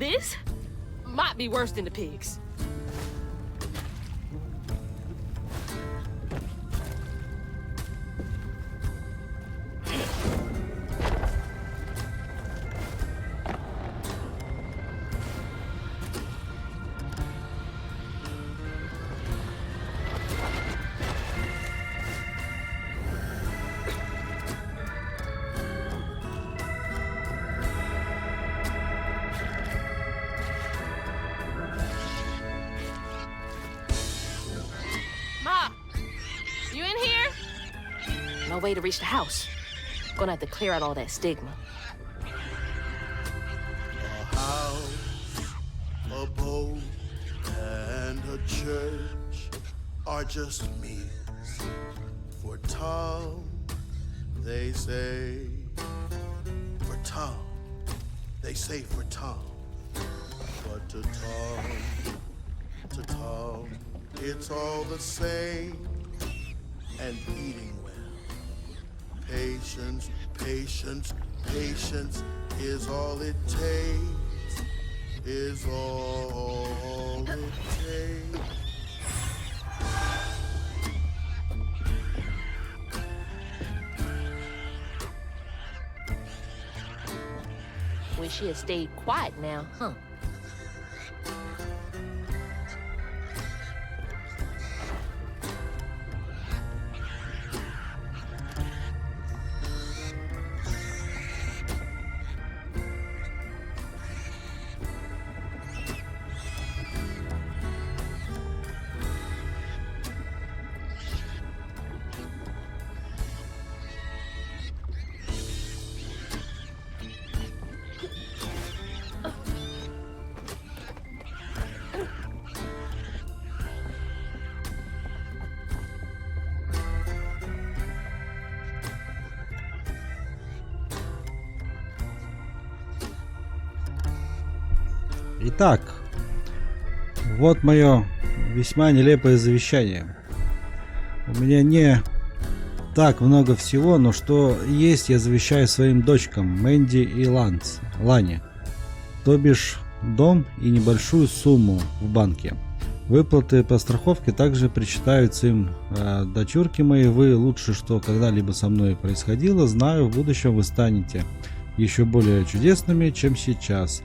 This might be worse than the pigs. No way to reach the house. Gonna have to clear out all that stigma. A house, a boat, and a church are just means for Tom, they say. For Tom, they say for Tom. But to Tom, it's all the same. And eating well. Patience, patience, patience is all it takes. Is all it takes. Wish she had stayed quiet now, huh? Итак, вот мое весьма нелепое завещание. У меня не так много всего, но что есть, я завещаю своим дочкам Мэнди и Лане. То бишь дом и небольшую сумму в банке. Выплаты по страховке также причитаются им. Дочурки мои, вы лучше, что когда-либо со мной происходило. Знаю, в будущем вы станете еще более чудесными, чем сейчас.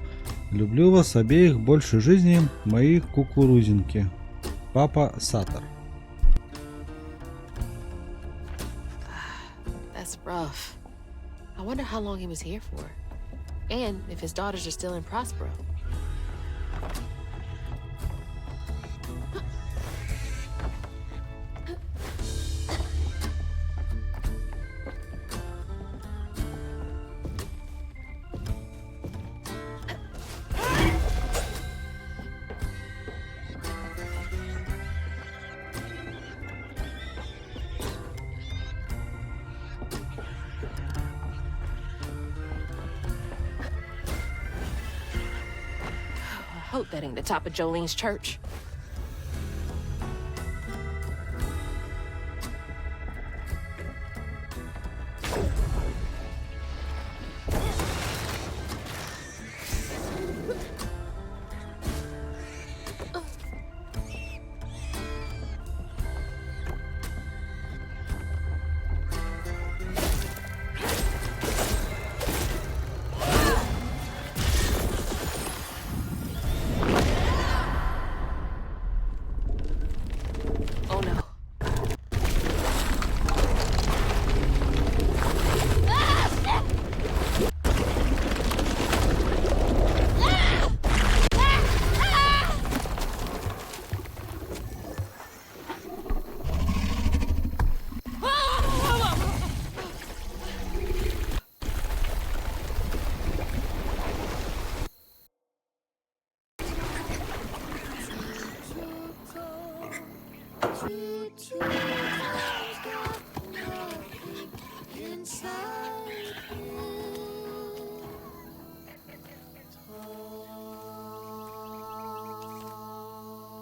Люблю вас обеих больше жизни, мои кукурузинки. Папа Сатор. That's rough. I wonder how long he was here for. And if his daughters are still in Prospero. I hope that ain't the top of Jolene's church.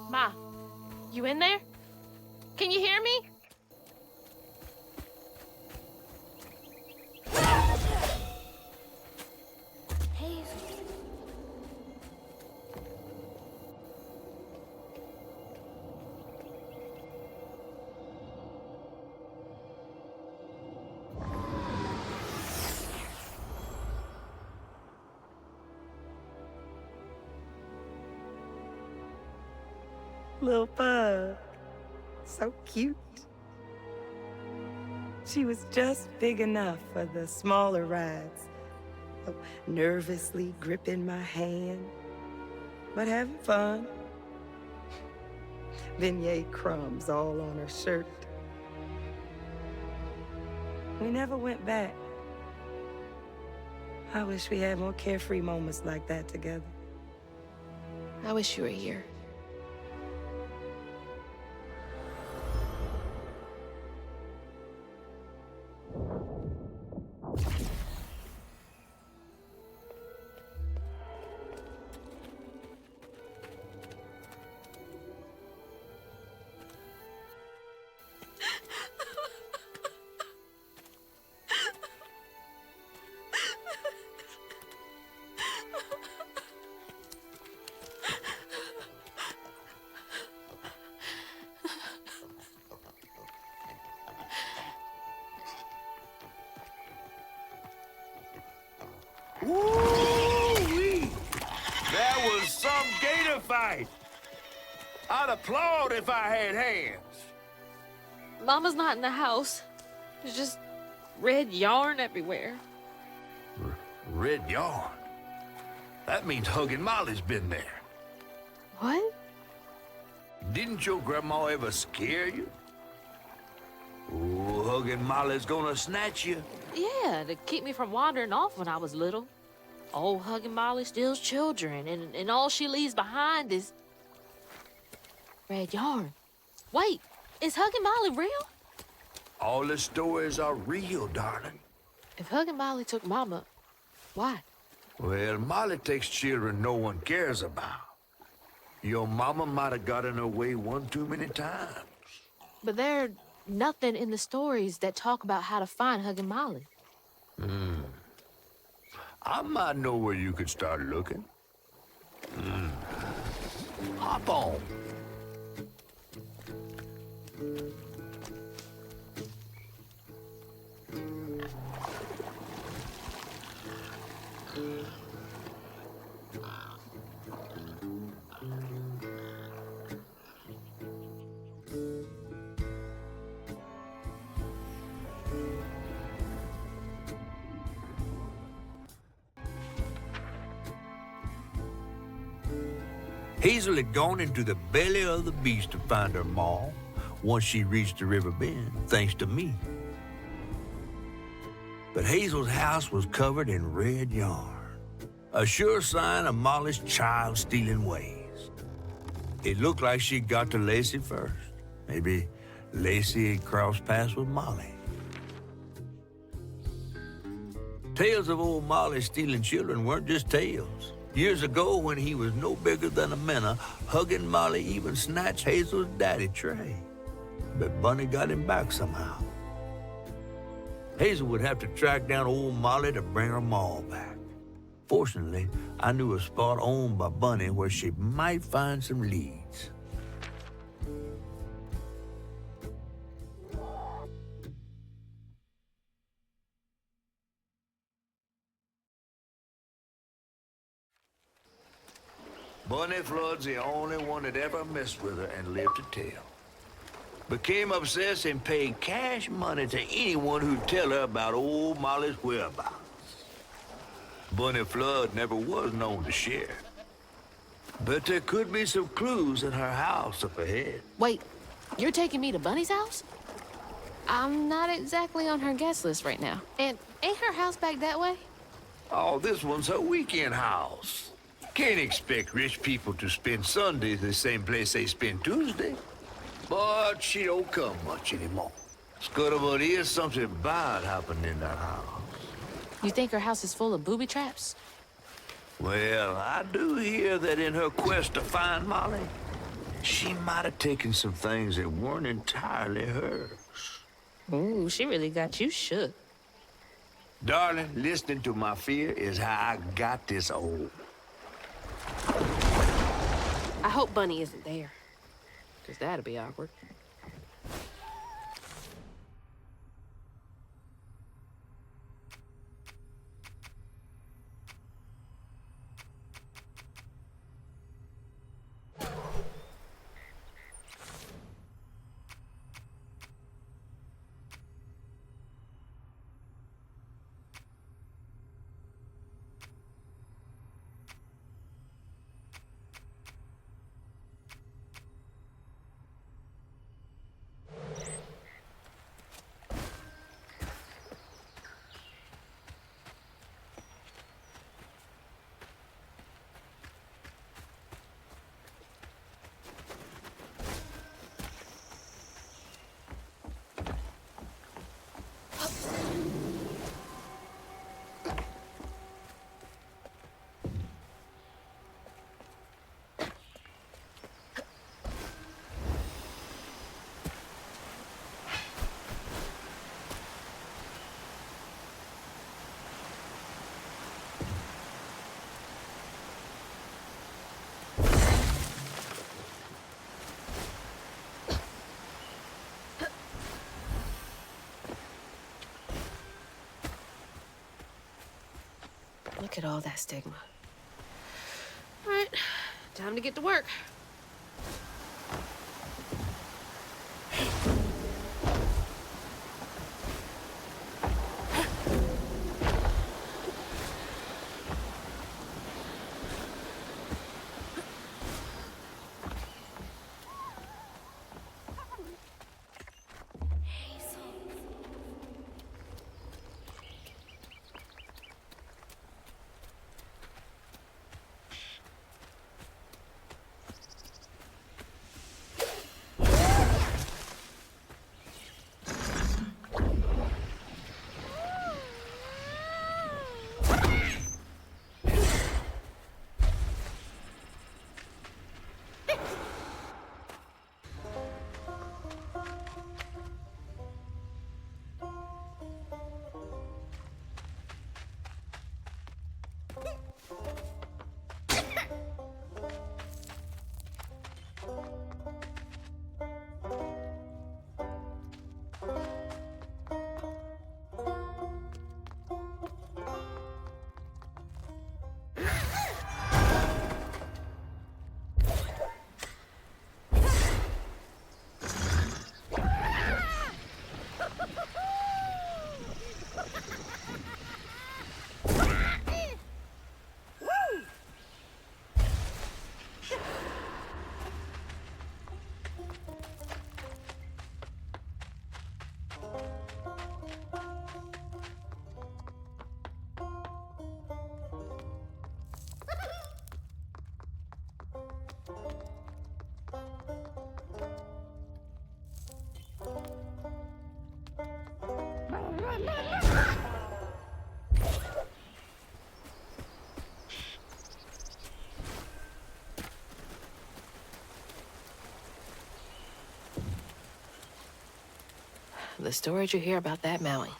Ma, you in there? Can you hear me? little pug. So cute. She was just big enough for the smaller rides. Nervously gripping my hand, but having fun. Beignet crumbs all on her shirt. We never went back. I wish we had more carefree moments like that together. I wish you were here. Woo-wee! That was some gator fight. I'd applaud if I had hands. Mama's not in the house. There's just red yarn everywhere. Red yarn? That means Huggin' Molly's been there. What? Didn't your grandma ever scare you? Oh, Huggin' Molly's gonna snatch you. Yeah, to keep me from wandering off when I was little. Old Huggin' Molly steals children, and all she leaves behind is red yarn. Wait, is Huggin' Molly real? All the stories are real, darling. If Huggin' Molly took Mama, why? Well, Molly takes children no one cares about. Your mama might have gotten away one too many times. But there's nothing in the stories that talk about how to find Huggin' Molly. I might know where you could start looking. Hop on. Heyzel had gone into the belly of the beast to find her maw once she reached the river bend, thanks to me. But Heyzel's house was covered in red yarn, a sure sign of Molly's child-stealing ways. It looked like she got to Lacey first. Maybe Lacey had crossed paths with Molly. Tales of old Molly stealing children weren't just tales. Years ago, when he was no bigger than a minnow, Huggin' Molly even snatched Hazel's daddy, Trey. But Bunny got him back somehow. Hazel would have to track down old Molly to bring her maw back. Fortunately, I knew a spot owned by Bunny where she might find some leads. Bunny Flood's the only one that ever messed with her and lived to tell. Became obsessed and paid cash money to anyone who'd tell her about old Molly's whereabouts. Bunny Flood never was known to share. But there could be some clues in her house up ahead. Wait, you're taking me to Bunny's house? I'm not exactly on her guest list right now. And ain't her house back that way? Oh, this one's her weekend house. Can't expect rich people to spend Sundays the same place they spend Tuesday. But she don't come much anymore. Scuttlebutt is something bad happened in that house. You think her house is full of booby traps? Well, I do hear that in her quest to find Molly, she might have taken some things that weren't entirely hers. Ooh, she really got you shook. Darling, listening to my fear is how I got this old. I hope Bunny isn't there, because that'd be awkward. Look at all that stigma. All right, time to get to work. The stories you hear about that mountain.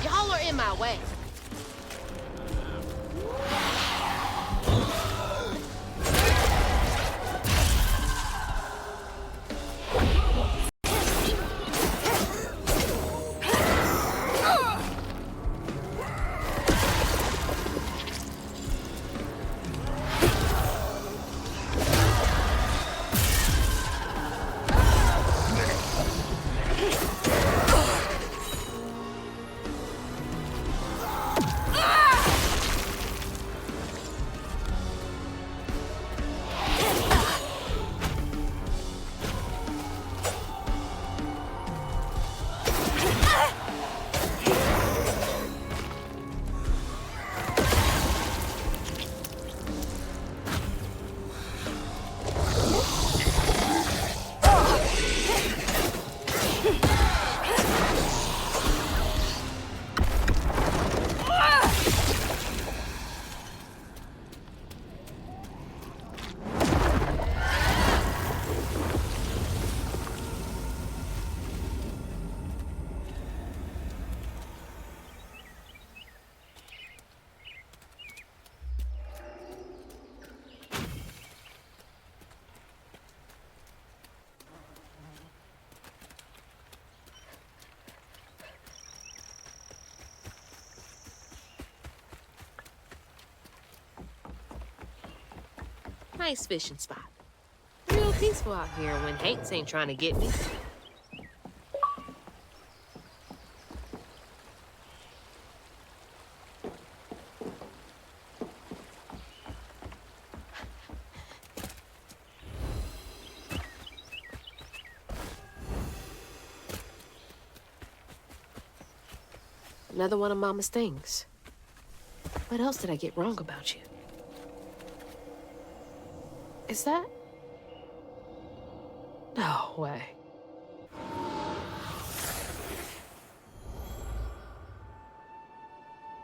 Y'all are in my way. Nice fishing spot. Real peaceful out here when Hanks ain't trying to get me. Another one of Mama's things. What else did I get wrong about you? Is that? No way.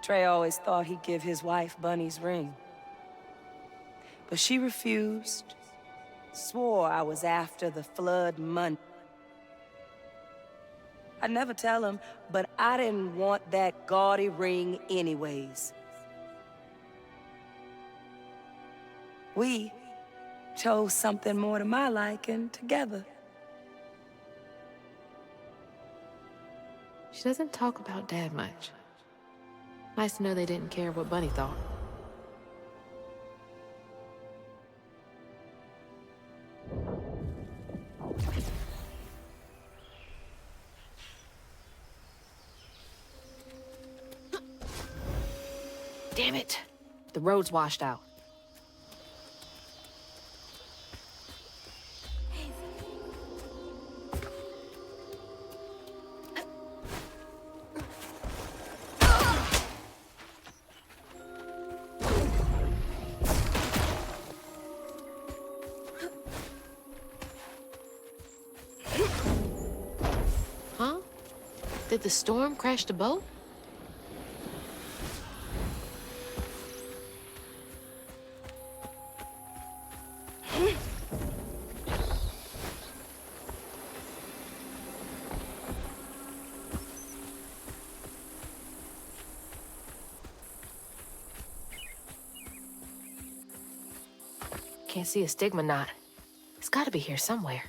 Trey always thought he'd give his wife Bunny's ring. but she refused. Swore I was after the flood money. I'd never tell him, but I didn't want that gaudy ring anyways. We chose something more to my liking together. She doesn't talk about Dad much. Nice to know they didn't care what Bunny thought. Damn it! The road's washed out. Huh? Did the storm crash the boat? Can't see a stigma knot. It's gotta be here somewhere.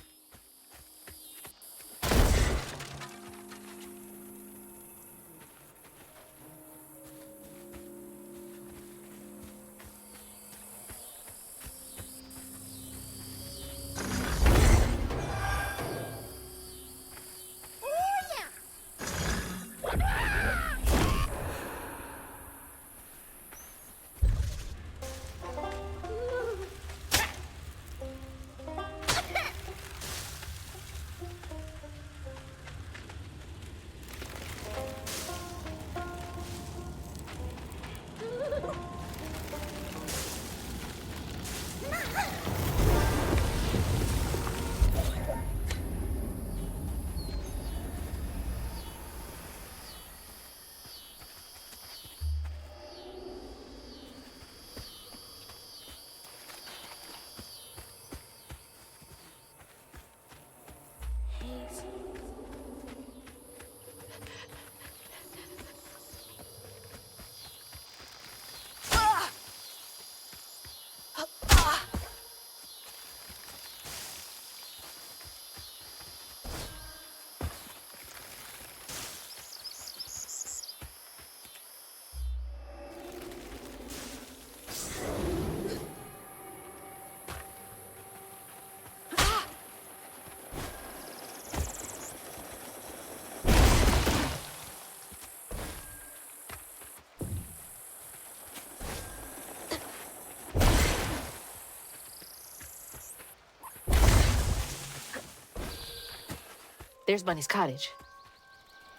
There's Bunny's cottage.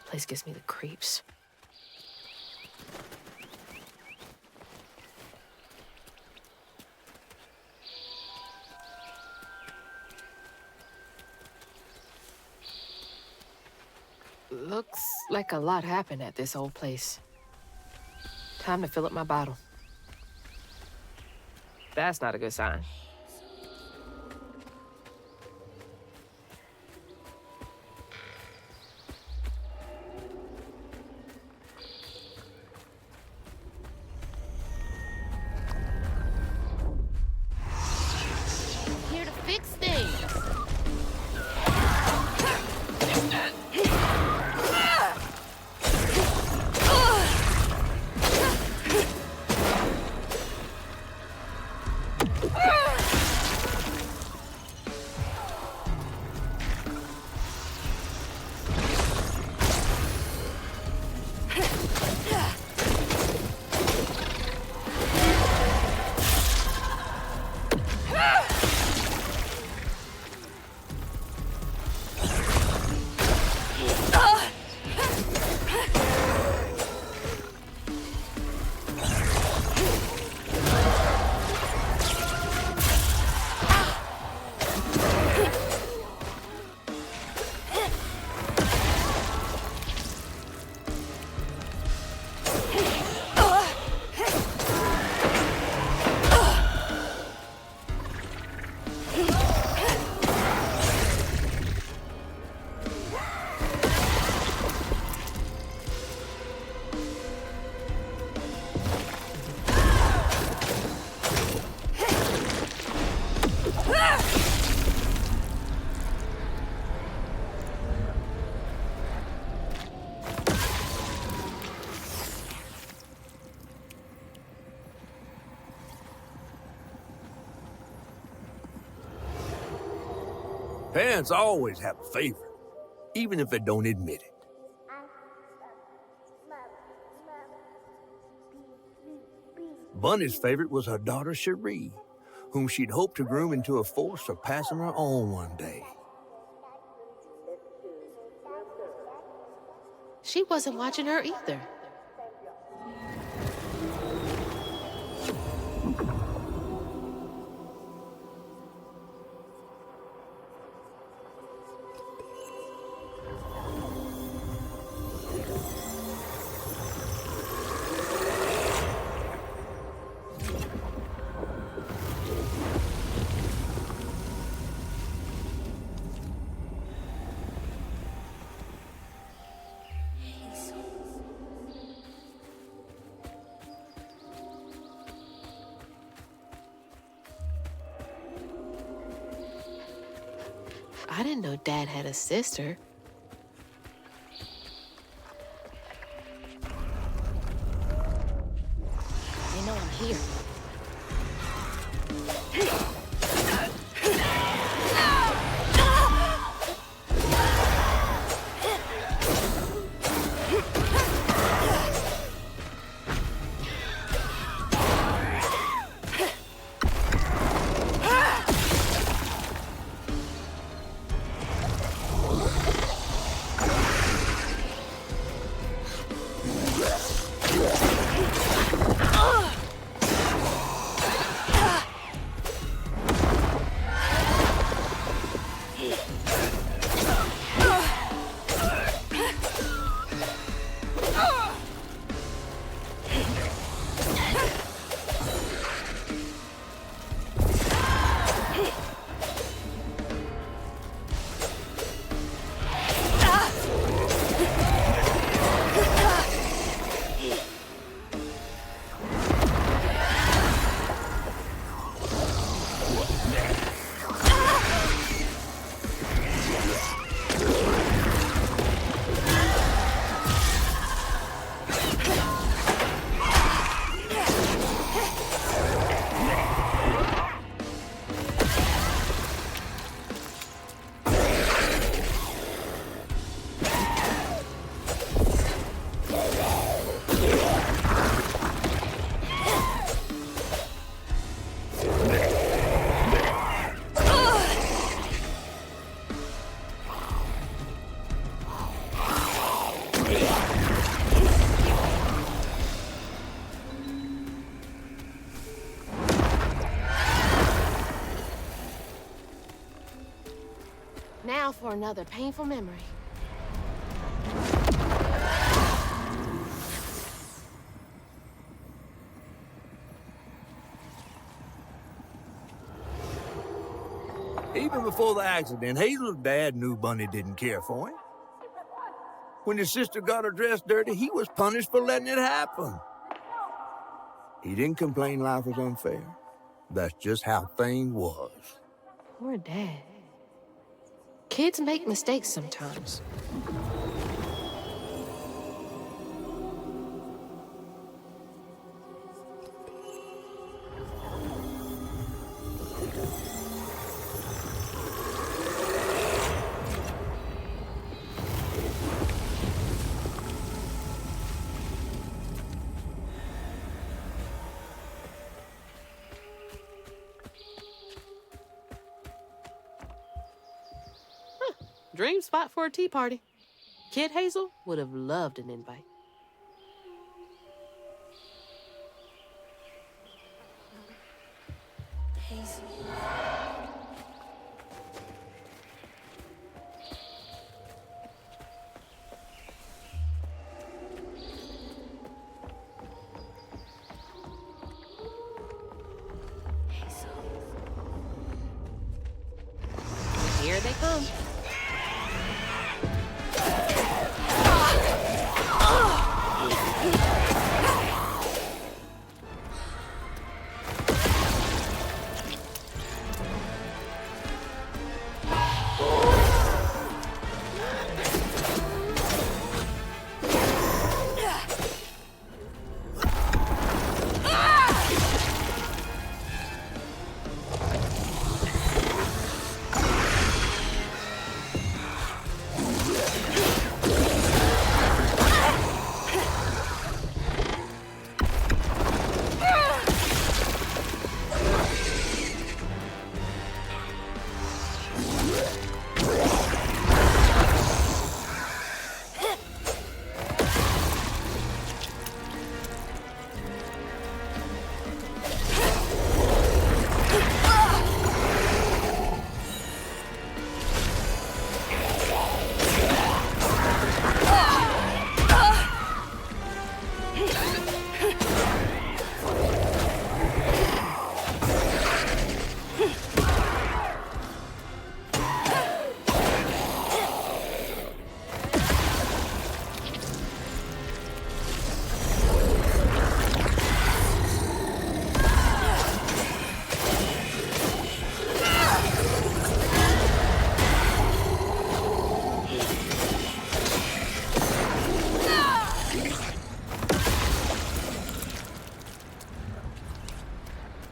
Place gives me the creeps. Looks like a lot happened at this old place. Time to fill up my bottle. That's not a good sign. Here to fix things. Parents always have a favorite, even if they don't admit it. Bunny's favorite was her daughter Cherie, whom she'd hoped to groom into a force surpassing her own one day. She wasn't watching her either. I didn't know Dad had a sister. They know I'm here. Now for another painful memory. Even before the accident, Hazel's dad knew Bunny didn't care for him. When his sister got her dress dirty, he was punished for letting it happen. He didn't complain life was unfair. That's just how things was. Poor Dad. Kids make mistakes sometimes. Dream spot for a tea party. Kid Heyzel would have loved an invite. Heyzel. Here they come.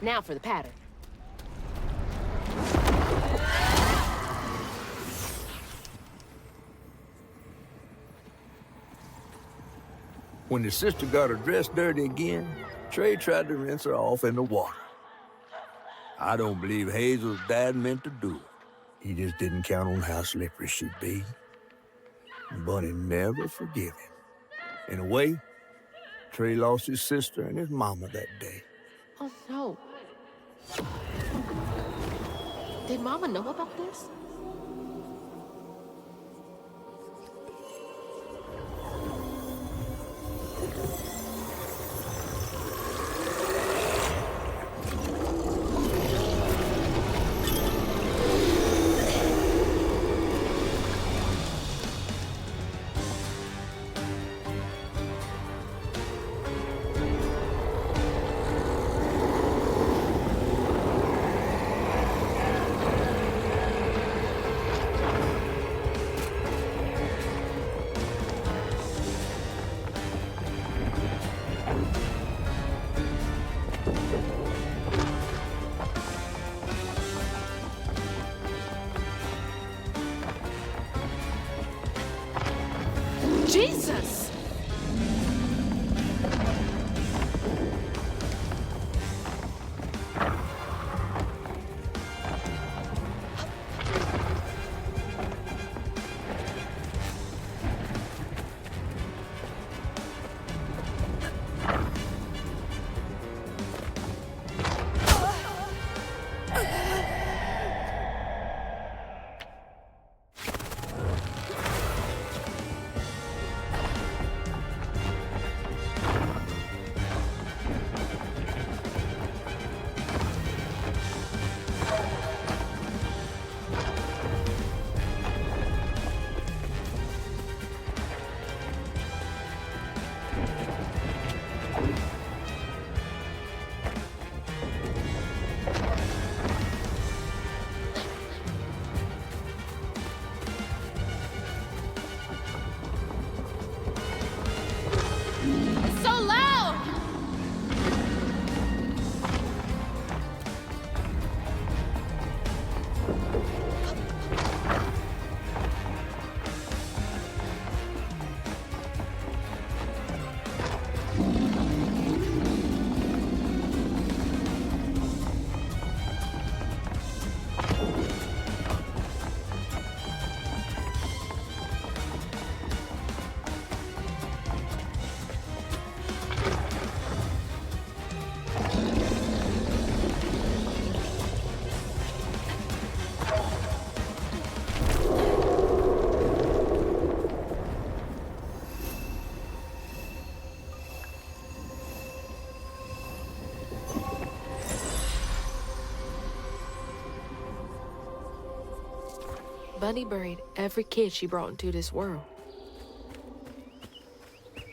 Now for the pattern. When the sister got her dress dirty again, Trey tried to rinse her off in the water. I don't believe Hazel's dad meant to do it. He just didn't count on how slippery she'd be. Bunny never forgave him. In a way, Trey lost his sister and his mama that day. Oh, no. Did Mama know about this? Jesus! Bunny buried every kid she brought into this world.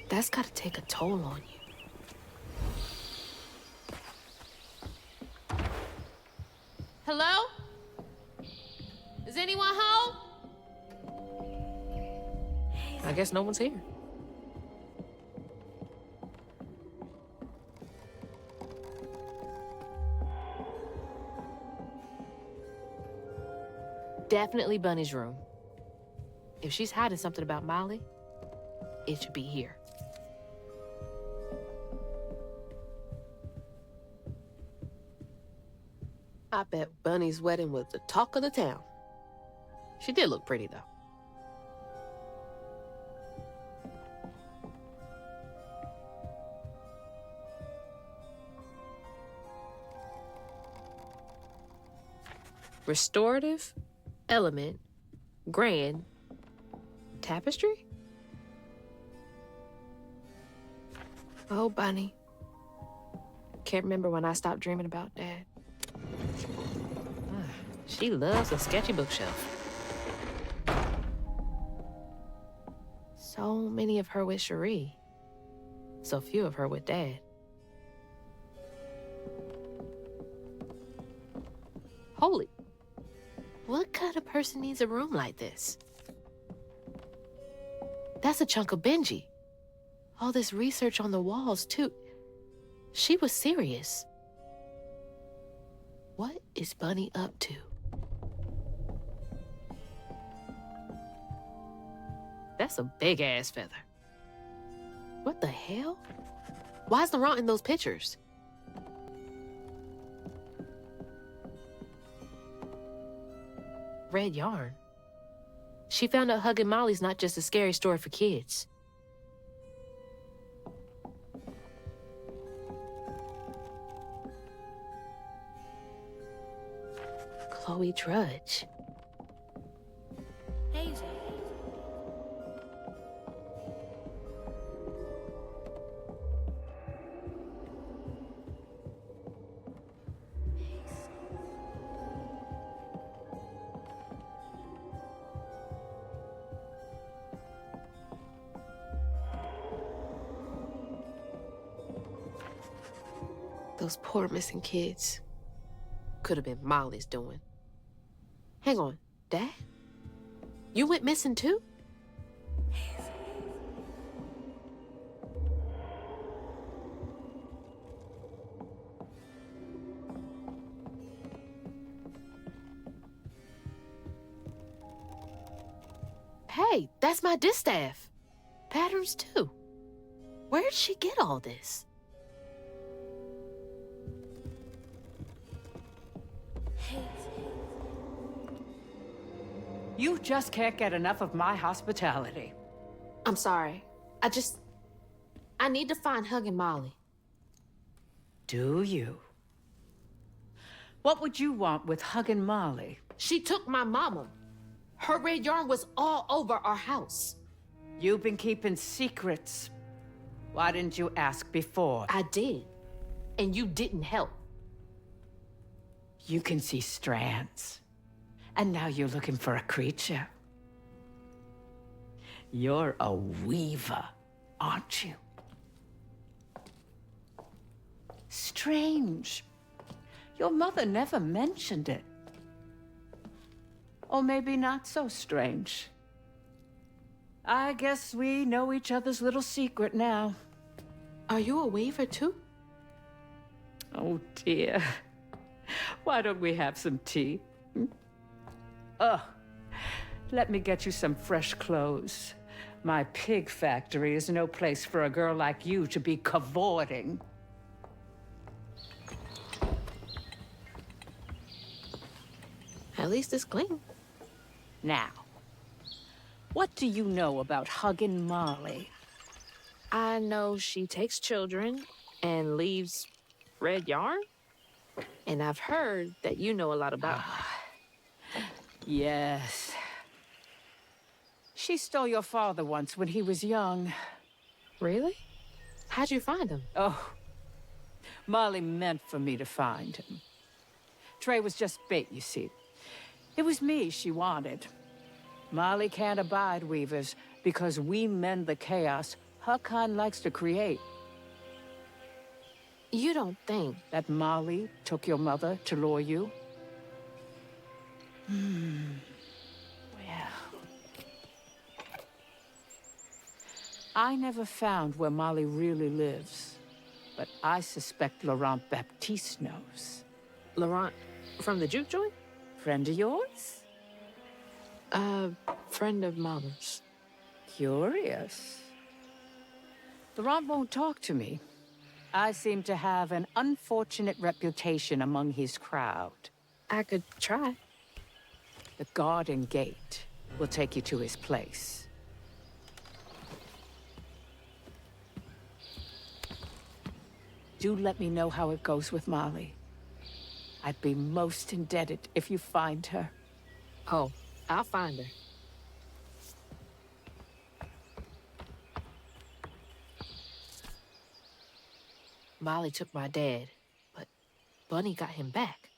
That's gotta take a toll on you. Hello? Is anyone home? I guess no one's here. Definitely Bunny's room. If she's hiding something about Molly, it should be here. I bet Bunny's wedding was the talk of the town. She did look pretty, though. Restorative, element, grand, tapestry? Oh, Bunny. Can't remember when I stopped dreaming about Dad. She loves a sketchy bookshelf. So many of her with Cherie. So few of her with Dad. Holy. What kind of person needs a room like this? That's a chunk of Benji. All this research on the walls, too. She was serious. What is Bunny up to? That's a big-ass feather. What the hell? Why is Laurent in those pictures? Red yarn. She found out Huggin' Molly's not just a scary story for kids. Chloe Drudge. Heyzell. Those poor missing kids. Could have been Molly's doing. Hang on, Dad? You went missing too? Hey, that's my distaff. Patterns too. Where'd she get all this? You just can't get enough of my hospitality. I'm sorry. I need to find Huggin' Molly. Do you? What would you want with Huggin' Molly? She took my mama. Her red yarn was all over our house. You've been keeping secrets. Why didn't you ask before? I did. And you didn't help. You can see strands. And now you're looking for a creature. You're a weaver, aren't you? Strange. Your mother never mentioned it. Or maybe not so strange. I guess we know each other's little secret now. Are you a weaver too? Oh dear. Why don't we have some tea? Let me get you some fresh clothes. My pig factory is no place for a girl like you to be cavorting. At least it's clean. Now, what do you know about Huggin' Molly? I know she takes children and leaves red yarn. And I've heard that you know a lot about her. Yes. She stole your father once when he was young. Really? How'd you find him? Oh, Molly meant for me to find him. Trey was just bait, you see. It was me she wanted. Molly can't abide weavers because we mend the chaos her kind likes to create. You don't think That Molly took your mother to lure you? Well, I never found where Molly really lives, but I suspect Laurent Baptiste knows. Laurent from the juke joint? Friend of yours? Friend of Mama's. Curious. Laurent won't talk to me. I seem to have an unfortunate reputation among his crowd. I could try. The garden gate will take you to his place. Do let me know how it goes with Molly. I'd be most indebted if you find her. Oh, I'll find her. Molly took my dad, but Bunny got him back.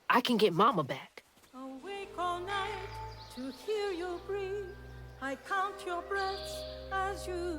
I can get Mama back. Awake all night to hear you breathe. I count your breaths as you